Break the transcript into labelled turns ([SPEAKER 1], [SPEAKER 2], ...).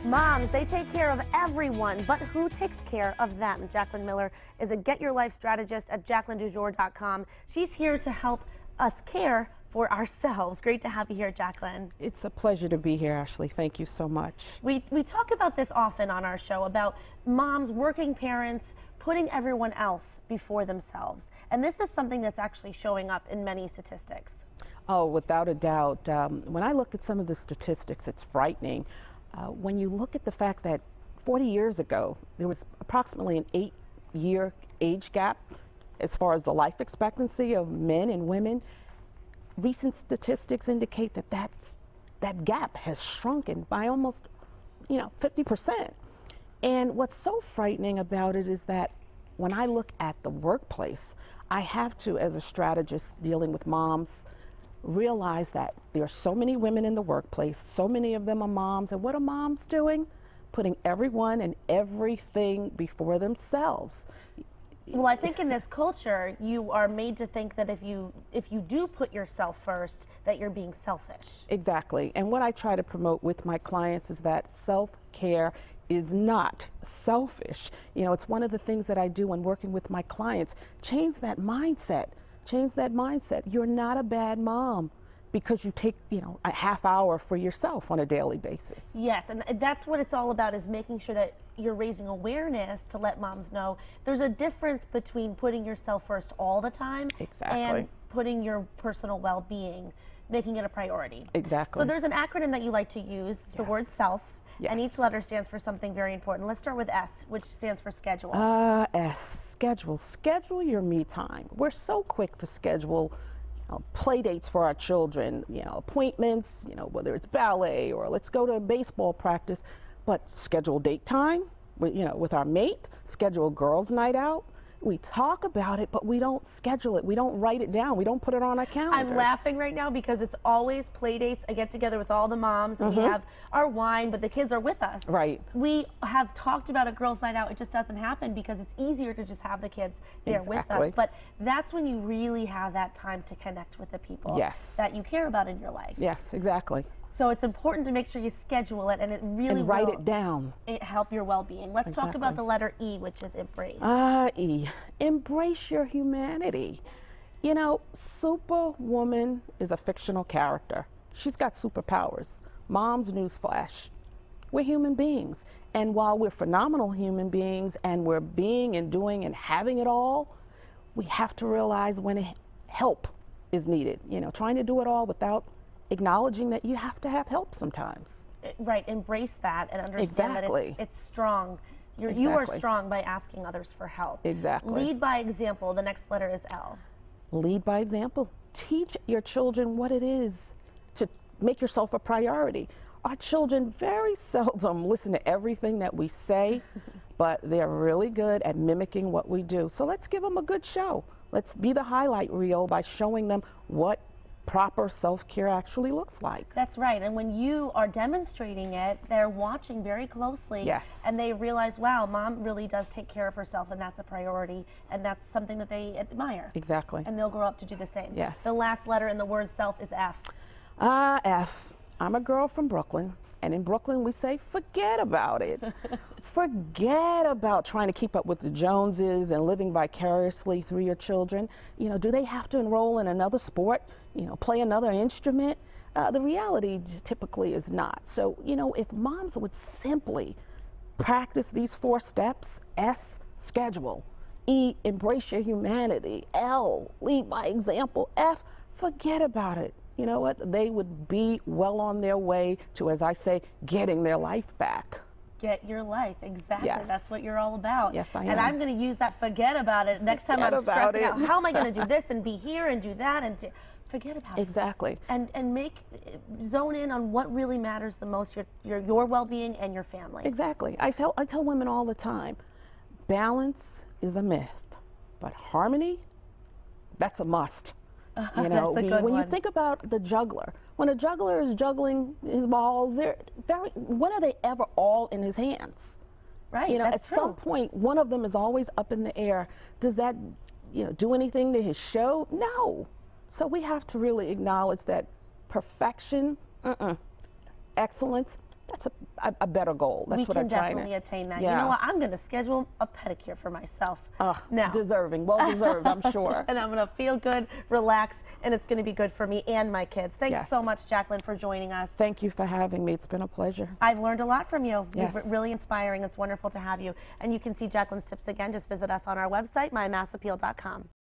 [SPEAKER 1] Moms, they take care of everyone, but who takes care of them? Jacqueline Miller is a Get Your Life strategist at JacquelineDujour.com. She's here to help us care for ourselves. Great to have you here, Jacqueline.
[SPEAKER 2] It's a pleasure to be here, Ashley. Thank you so much.
[SPEAKER 1] We talk about this often on our show, about moms, working parents, putting everyone else before themselves. And this is something that's actually showing up in many statistics.
[SPEAKER 2] Oh, without a doubt. When I look at some of the statistics, it's frightening. When you look at the fact that 40 years ago, there was approximately an 8-year age gap as far as the life expectancy of men and women, recent statistics indicate that that gap has shrunken by almost, 50%. And what's so frightening about it is that when I look at the workplace, I have to, as a strategist dealing with moms, realize that there are so many women in the workplace, so many of them are moms, and what are moms doing? Putting everyone and everything before themselves.
[SPEAKER 1] Well, I think in this culture, you are made to think that if you do put yourself first, that you're being selfish.
[SPEAKER 2] Exactly. And what I try to promote with my clients is that self-care is not selfish. It's one of the things that I do when working with my clients. Change that mindset. Change that mindset. You're not a bad mom because you take, a half hour for yourself on a daily basis.
[SPEAKER 1] Yes, and that's what it's all about, is making sure that you're raising awareness to let moms know there's a difference between putting yourself first all the time and putting your personal well-being, making it a priority.
[SPEAKER 2] Exactly.
[SPEAKER 1] So there's an acronym that you like to use, the word SELF, and each letter stands for something very important. Let's start with S, which stands for schedule.
[SPEAKER 2] S. Schedule. Schedule your me time. We're so quick to schedule play dates for our children, appointments, whether it's ballet or let's go to a baseball practice, but schedule date time with our mate, schedule a girls' night out. We talk about it, but we don't schedule it. We don't write it down. We don't put it on our calendar.
[SPEAKER 1] I'm laughing right now because it's always play dates. I get together with all the moms, and we have our wine, but the kids are with us.
[SPEAKER 2] Right.
[SPEAKER 1] We have talked about a girls' night out. It just doesn't happen because it's easier to just have the kids there with us. But that's when you really have that time to connect with the people that you care about in your life.
[SPEAKER 2] Yes, exactly.
[SPEAKER 1] So it's important to make sure you schedule it, and it really will
[SPEAKER 2] write it down.
[SPEAKER 1] Help your well-being. Let's talk about the letter E, which is embrace.
[SPEAKER 2] E. Embrace your humanity. Superwoman is a fictional character. She's got superpowers. Mom's newsflash. We're human beings. And while we're phenomenal human beings and we're being and doing and having it all, we have to realize when help is needed. Trying to do it all without acknowledging that you have to have help sometimes.
[SPEAKER 1] Right, embrace that and understand that it's strong. You are strong by asking others for help.
[SPEAKER 2] Exactly.
[SPEAKER 1] Lead by example. The next letter is L.
[SPEAKER 2] Lead by example. Teach your children what it is to make yourself a priority. Our children very seldom listen to everything that we say, but they're really good at mimicking what we do. So let's give them a good show. Let's be the highlight reel by showing them what proper self-care actually looks like.
[SPEAKER 1] That's right, and when you are demonstrating it, they're watching very closely, and they realize, wow, mom really does take care of herself, and that's a priority, and that's something that they admire.
[SPEAKER 2] Exactly.
[SPEAKER 1] And they'll grow up to do the same.
[SPEAKER 2] Yes.
[SPEAKER 1] The last letter in the word self is F.
[SPEAKER 2] F. I'm a girl from Brooklyn, and in Brooklyn we say, forget about it. Forget about trying to keep up with the Joneses and living vicariously through your children. Do they have to enroll in another sport? Play another instrument? The reality typically is not. So, if moms would simply practice these 4 steps, S, schedule. E, embrace your humanity. L, lead by example. F, forget about it. You know what? They would be well on their way to, as I say, getting their life back.
[SPEAKER 1] Get your life, exactly.
[SPEAKER 2] Yes.
[SPEAKER 1] That's what you're all about.
[SPEAKER 2] Yes, I am.
[SPEAKER 1] And I'm going to use that forget about it next time I'm stressing out. How am I going to do this and be here and do that and forget about it.
[SPEAKER 2] Exactly.
[SPEAKER 1] And zone in on what really matters the most, your well-being and your family.
[SPEAKER 2] Exactly. I tell women all the time, balance is a myth, but harmony, that's a must.
[SPEAKER 1] That's a good
[SPEAKER 2] when
[SPEAKER 1] one.
[SPEAKER 2] you think about the juggler, when a juggler is juggling his balls, when are they ever all in his hands?
[SPEAKER 1] Right.
[SPEAKER 2] At some point, one of them is always up in the air. Does that, do anything to his show? No. So we have to really acknowledge that perfection, excellence, that's a a better goal. That's what I'm trying to.
[SPEAKER 1] We can definitely attain that.
[SPEAKER 2] Yeah.
[SPEAKER 1] You know what? I'm going to schedule a pedicure for myself now.
[SPEAKER 2] Deserving, well deserved, I'm sure.
[SPEAKER 1] And I'm going to feel good, relax, and it's going to be good for me and my kids. Thanks so much, Jacqueline, for joining us.
[SPEAKER 2] Thank you for having me. It's been a pleasure.
[SPEAKER 1] I've learned a lot from you.
[SPEAKER 2] Yes.
[SPEAKER 1] You're really inspiring. It's wonderful to have you. And you can see Jacqueline's tips again. Just visit us on our website, mymassappeal.com.